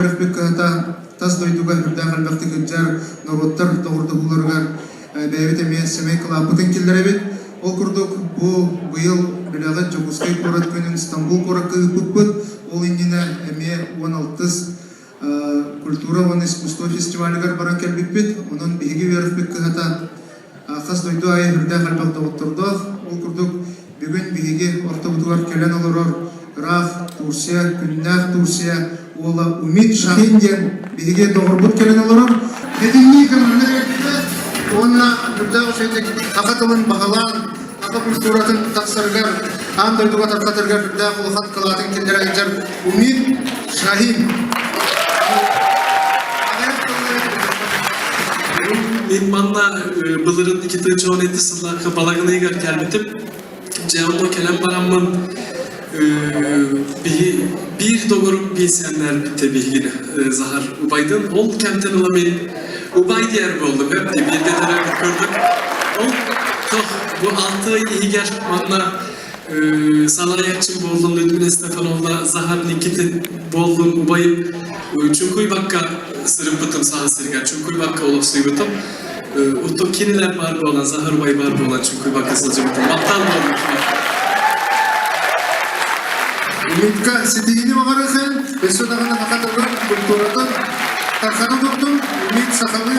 Тас дойдуга хүрдәгән вакыт гыҗар народтар тогырды булырга бәйбәте мен семей клапытын килдеребит. Ол курдук бу быел биләгәт Жогускай корат көнен Стамбул коракы күппет. Ол индине эме 16 культура ва искусство фестивалегер бара келбит. Онун биги вербик ката хас дойду ай хүрдәгән вакыт отырды. Ол курдук бүген биги ортобутуар келен олорор Граф Турция, Күннәк Турция, ола Умит Шахинден биге doğrubut келен олорор. Медени кемерлерде онна бүрдәгә шәйтек хакатылын багалан, ака культуратын таксаргар, андай дуга таркатыргар бүрдәгә ул хат кылатын килдерәгәр Умит Шахин. Мен манна былырын iki çoğun etti sıllarka balagını yigar gelmedim. Cevapla kelem baramın bir doğru bilsenler bitti bilgini Zahar Ubay'dan. Ol kemten olamayın. Ubay diğer bir oldum. Hep de bir detaylar gördük. Bu altı iyi ger manna Salayakçı boldun Lütfün Estefanov'la Zahar Nikit'in boldun Ubay'ın çünkü bakka sırımpıtım sağa sırgar. Çünkü bakka olup suyutum. Utum kiniler var olan Zahar Ubay var olan çünkü bakka sılcımıtım. Battal boldum. Umitka sitini bakarken besodağına hakatırlar kulturada tarhana doktum umit sakalı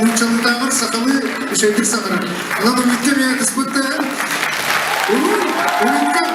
uçalıtağır sakalı şeydir sakara. Ulan umitka meye kısmette umitka